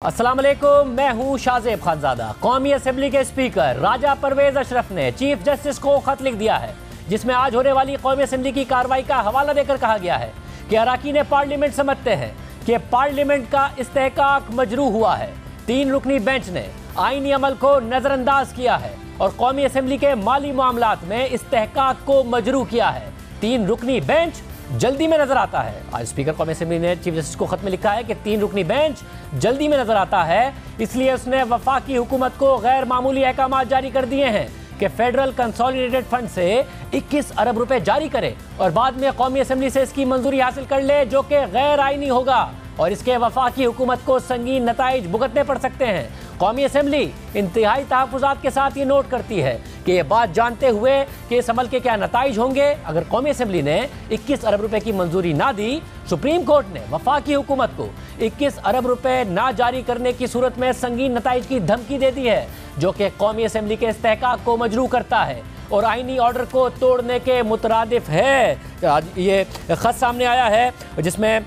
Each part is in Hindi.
अस्सलाम वालेकुम, मैं हूं शाज़ेब खानज़ादा। कौमी असम्बली के स्पीकर राजा परवेज अशरफ ने चीफ जस्टिस को खत लिख दिया है, जिसमें आज होने वाली कौमी असम्बली की कार्रवाई का हवाला देकर कहा गया है कि अरकान पार्लियामेंट समझते हैं कि पार्लियामेंट का इस्तेहकाक मजरूह हुआ है। 3 रुकनी बेंच ने आईनी अमल को नजरअंदाज किया है और कौमी असम्बली के माली मामलात में इस्तेहकाक को मजरूह किया है। 3 रुकनी बेंच जल्दी में नजर आता है। आज स्पीकर कौमी असम्बली ने चीफ जस्टिस को खत में लिखा है कि 3 रुकनी बेंच जल्दी में नजर आता है, इसलिए उसने वफाकी हुकूमत को गैर मामूली अहकाम जारी कर दिए हैं कि फेडरल कंसोलिडेटेड फंड से 21 अरब रुपए जारी करे और बाद में कौमी असम्बली से इसकी मंजूरी हासिल कर ले, जो कि गैर आईनी होगा और इसके वफाकी हुकूमत को संगीन नताइज भुगतने पड़ सकते हैं। कौमी असम्बली इंतहाई तहफ़्फ़ुज़ात के साथ ये नोट करती है कि ये बात जानते हुए कि इस अमल के क्या नताइज होंगे अगर कौमी असम्बली ने 21 अरब रुपए की मंजूरी ना दी, सुप्रीम कोर्ट ने वफाकी हुकूमत को 21 अरब रुपए ना जारी करने की सूरत में संगीन नताइज की धमकी दे दी है, जो कि कौमी असम्बली के इस्तेहकाक को मजरूह करता है और आईनी ऑर्डर को तोड़ने के मुतरादिफ है। आज ये खत सामने आया है जिसमें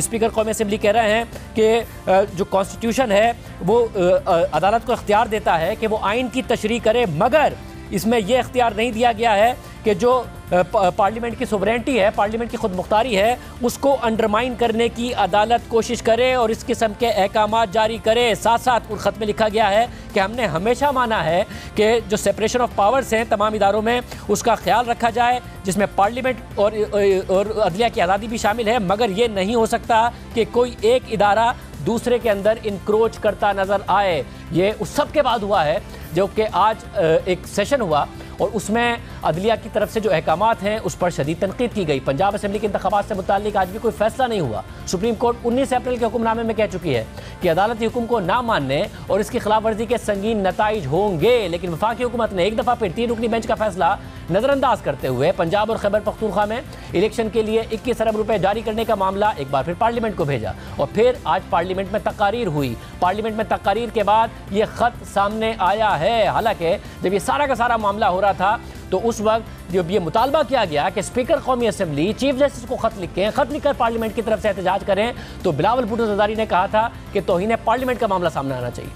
स्पीकर कौमी असम्बली कह रहे हैं कि जो कॉन्स्टिट्यूशन है वो अदालत को इख्तियार देता है कि वो आइन की तशरीह करे, मगर इसमें यह इख्तियार नहीं दिया गया है कि जो पार्लियामेंट की सोवरेनिटी है, पार्लियामेंट की खुद मुख्तारी है, उसको अंडरमाइन करने की अदालत कोशिश करे और इस किस्म के अहकाम जारी करे। साथ साथ उस खत में लिखा गया है कि हमने हमेशा माना है कि जो सेपरेशन ऑफ पावर्स हैं तमाम इदारों में, उसका ख्याल रखा जाए, जिसमें पार्लियामेंट और अदलिया की आज़ादी भी शामिल है, मगर ये नहीं हो सकता कि कोई एक इदारा दूसरे के अंदर इंक्रोच करता नज़र आए। ये उस सब के बाद हुआ है जो कि आज एक सेशन हुआ और उसमें अदलिया की तरफ से जो अहकामात हैं उस पर शदीद तनकीद की गई। पंजाब असम्बली के इंतखाबात से मुताल्लिक आज भी कोई फैसला नहीं हुआ। सुप्रीम कोर्ट 19 अप्रैल के हुक्मनामे में कह चुकी है कि अदालती हुक्म को ना मानने और इसकी खिलाफ वर्जी के संगीन नताइज होंगे, लेकिन वफाकी हुकूमत ने एक दफ़ा फिर 3 रुकनी बेंच का फैसला नज़रअंदाज करते हुए पंजाब और खैबर पख्तूनख्वा में इलेक्शन के लिए 21 अरब रुपए जारी करने का मामला एक बार फिर पार्लियामेंट को भेजा और फिर आज पार्लियामेंट में तकारीर हुई। पार्लियामेंट में तकारीर के बाद ये खत सामने आया है। हालांकि जब ये सारा का सारा मामला हो रहा था तो उस वक्त जब ये मुतालबा किया गया कि स्पीकर कौमी असम्बली चीफ जस्टिस को खत लिखें, खत लिखकर पार्लियामेंट की तरफ से एहतजाज करें, तो बिलावल भुट्टो ज़रदारी ने कहा था कि तौहीन पार्लियामेंट का मामला सामने आना चाहिए।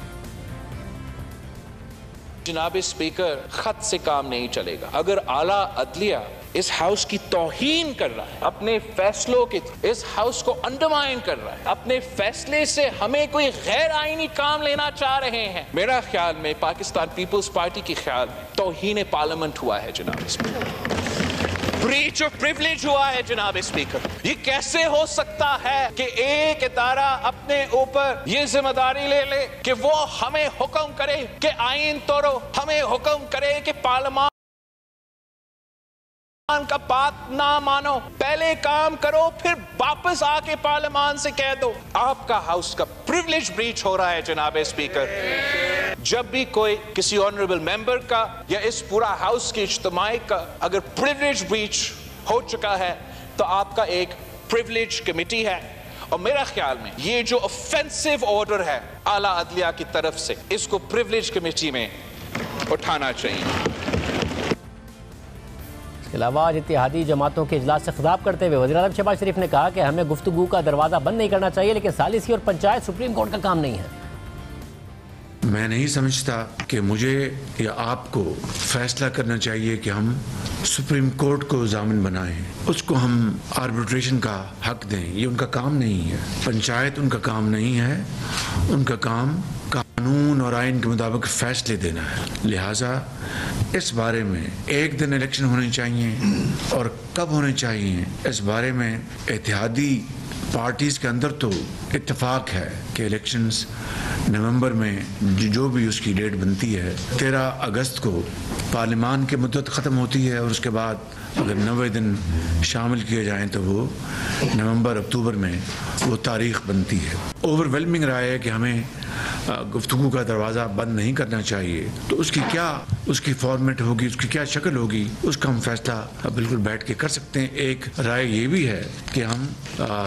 जनाब स्पीकर, खत से काम नहीं चलेगा। अगर आला अदलिया इस हाउस की तौहीन कर रहा है, अपने फैसलों के इस हाउस को अंडरमाइन कर रहा है, अपने फैसले से हमें कोई गैर आईनी काम लेना चाह रहे हैं, मेरा ख्याल में पाकिस्तान पीपल्स पार्टी के ख्याल में तौहीन पार्लियामेंट हुआ है जनाब स्पीकर, ब्रीच ऑफ प्रिविलेज हुआ है जनाब स्पीकर। ये कैसे हो सकता है कि एक इदारा अपने ऊपर ये जिम्मेदारी ले ले कि वो हमें हुक्म करे कि आईन तोड़ो, हमें हुक्म करे कि पार्लियामेंट का बात ना मानो, पहले काम करो फिर वापस आके पार्लियामेंट से कह दो। आपका हाउस का प्रिविलेज ब्रीच हो रहा है जनाब स्पीकर। जब भी कोई किसी ऑनरेबल मेंबर का या इस पूरा हाउस की इज्तिमाई का अगर प्रिविलेज ब्रीच हो चुका है तो आपका एक प्रिविलेज कमेटी है और मेरा ख्याल में ये जो ऑफेंसिव ऑर्डर है आला अदलिया की तरफ से, इसको प्रिविलेज कमेटी में उठाना चाहिए। इसके अलावा आज इत्तेहादी जमातों के इजलास से खिताब करते हुए वज़ीर आज़म शहबाज शरीफ ने कहा कि हमें गुफ्तगू का दरवाज़ा बंद नहीं करना चाहिए, लेकिन सालिसी और पंचायत सुप्रीम कोर्ट का काम नहीं है। मैं नहीं समझता कि मुझे या आपको फैसला करना चाहिए कि हम सुप्रीम कोर्ट को ज़ामिन बनाएं, उसको हम आर्बिट्रेशन का हक दें। ये उनका काम नहीं है, पंचायत उनका काम नहीं है, उनका काम कानून और आइन के मुताबिक फैसले देना है। लिहाजा इस बारे में एक दिन इलेक्शन होने चाहिए और कब होने चाहिए इस बारे में इत्तेहादी पार्टीज के अंदर तो इत्तेफाक है कि इलेक्शंस नवंबर में जो भी उसकी डेट बनती है, 13 अगस्त को पार्लियामान की मुद्दत ख़त्म होती है और उसके बाद अगर 90 दिन शामिल किए जाएं तो वो नवंबर अक्टूबर में वो तारीख बनती है। ओवरवेलमिंग राय है कि हमें गुफ्तगू का दरवाज़ा बंद नहीं करना चाहिए, तो उसकी फॉर्मेट होगी, उसकी क्या शक्ल होगी, उसका हम फैसला बिल्कुल बैठ के कर सकते हैं। एक राय ये भी है कि हम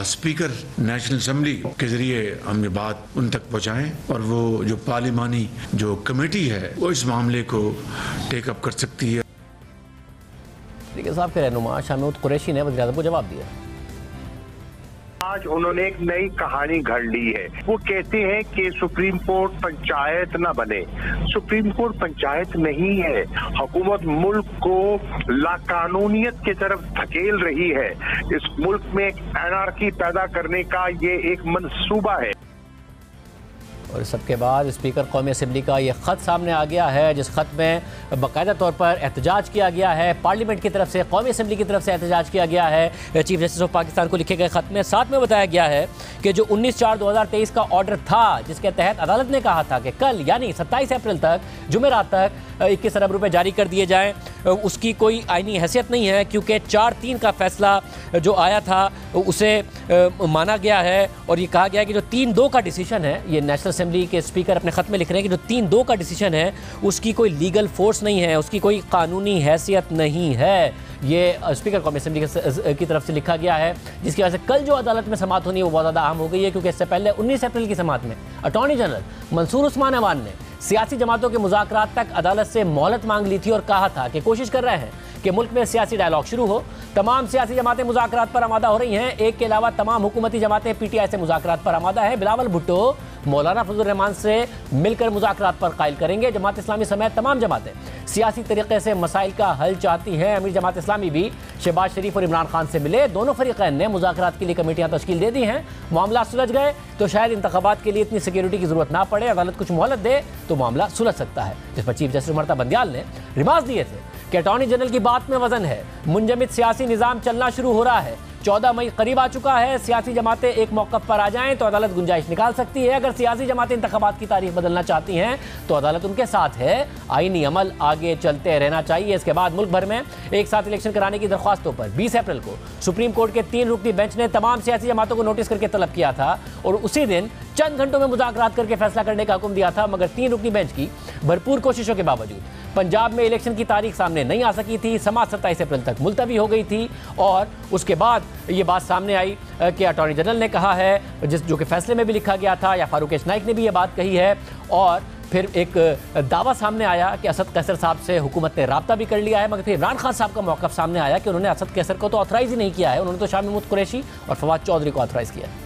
स्पीकर नेशनल असम्बली के ज़रिए हम ये बात उन तक पहुँचाएँ और वो जो पार्लिमानी जो कमेटी है वो इस मामले को टेकअप कर सकती है। साहब के रहनुमा शाह महमूद कुरैशी ने वज़ीर आज़म को जवाब दिया। आज उन्होंने एक नई कहानी घड़ ली है। वो कहते हैं कि सुप्रीम कोर्ट पंचायत न बने। सुप्रीम कोर्ट पंचायत नहीं है। हुकूमत मुल्क को लाकानूनियत की तरफ धकेल रही है। इस मुल्क में एक एनार्की पैदा करने का ये एक मंसूबा है। और इस सबके बाद स्पीकर कौमी असम्बली का ये ख़त सामने आ गया है, जिस ख़त में बाकायदा तौर पर एहतजाज किया गया है, पार्लियामेंट की तरफ से, कौमी असम्बली की तरफ से एहतजाज किया गया है चीफ जस्टिस ऑफ पाकिस्तान को लिखे गए ख़त में। साथ में बताया गया है कि जो 19/4/2023 का ऑर्डर था, जिसके तहत अदालत ने कहा था कि कल यानी 27 अप्रैल तक, जुमेरात तक 21 अरब रुपये जारी कर दिए जाएँ, उसकी कोई आईनी हैसियत नहीं है, क्योंकि 4-3 का फैसला जो आया था उसे माना गया है। और ये कहा गया है कि जो 3-2 का डिसीजन है, ये नेशनल असेंबली के स्पीकर अपने ख़त में लिख रहे हैं कि जो 3-2 का डिसीजन है उसकी कोई लीगल फोर्स नहीं है, उसकी कोई कानूनी हैसियत नहीं है। ये स्पीकर कौमी असेंबली की तरफ से लिखा गया है, जिसकी वजह से कल जो अदालत में समाअत होनी है वो बहुत ज़्यादा अहम हो गई है, क्योंकि इससे पहले 19 अप्रैल की समाअत में अटॉर्नी जनरल मंसूर उस्मान अवान ने सियासी जमातों के मुज़ाकरात तक अदालत से मोहलत मांग ली थी और कहा था कि कोशिश कर रहे हैं कि मुल्क में सियासी डायलॉग शुरू हो। तमाम सियासी जमातें मुज़ाकरात पर आमादा हो रही हैं। एक के अलावा तमाम हुकूमती जमातें PTI से मुज़ाकरात पर आमादा है। बिलावल भुट्टो मौलाना फजल रहमान से मिलकर मुज़ाकरात पर कायल करेंगे। जमात इस्लामी समेत तमाम जमातें सियासी तरीके से मसाइल का हल चाहती हैं। अमीर जमात इस्लामी भी शहबाज शरीफ और इमरान खान से मिले। दोनों फरीक़ैन ने मुज़ाकरात के लिए कमेटियाँ तश्कील दे दी हैं। मामला सुलझ गए तो शायद इंतखाबात के लिए इतनी सिक्योरिटी की ज़रूरत ना पड़े। अदालत कुछ मोहलत दे तो मामला सुलझ सकता है, जिस पर चीफ जस्टिस उमर बंदियाल ने रिमार्क दिए थे कि अटॉर्नी जनरल की बात में वजन है। मुंजमिद सियासी निज़ाम चलना शुरू हो रहा है। 14 मई करीब आ चुका है। सियासी जमातें एक मौक़िफ़ पर आ जाएं तो अदालत गुंजाइश निकाल सकती है। अगर सियासी जमातें इंतखाबात की तारीख बदलना चाहती हैं तो अदालत उनके साथ है। आईनी अमल आगे चलते रहना चाहिए। इसके बाद मुल्क भर में एक साथ इलेक्शन कराने की दरख्वास्तों पर 20 अप्रैल को सुप्रीम कोर्ट के 3 रुकनी बेंच ने तमाम सियासी जमातों को नोटिस करके तलब किया था और उसी दिन चंद घंटों में मुज़ाकरात करके फैसला करने का हुक्म दिया था। मगर 3 रुकनी बेंच की भरपूर कोशिशों के बावजूद पंजाब में इलेक्शन की तारीख सामने नहीं आ सकी थी। समाअत 27 अप्रैल तक मुलतवी हो गई थी और उसके बाद ये बात सामने आई कि अटॉर्नी जनरल ने कहा है, जो कि फैसले में भी लिखा गया था, या फारूक नाइक ने भी ये बात कही है। और फिर एक दावा सामने आया कि असद कैसर साहब से हुकूमत ने राब्ता भी कर लिया है। मगर फिर इमरान खान साहब का मौक़िफ़ सामने आया कि उन्होंने असद कैसर को तो ऑथराइज़ ही नहीं किया है, उन्होंने तो शाह महमूद कुरैशी और फवाद चौधरी को ऑथराइज़ किया है।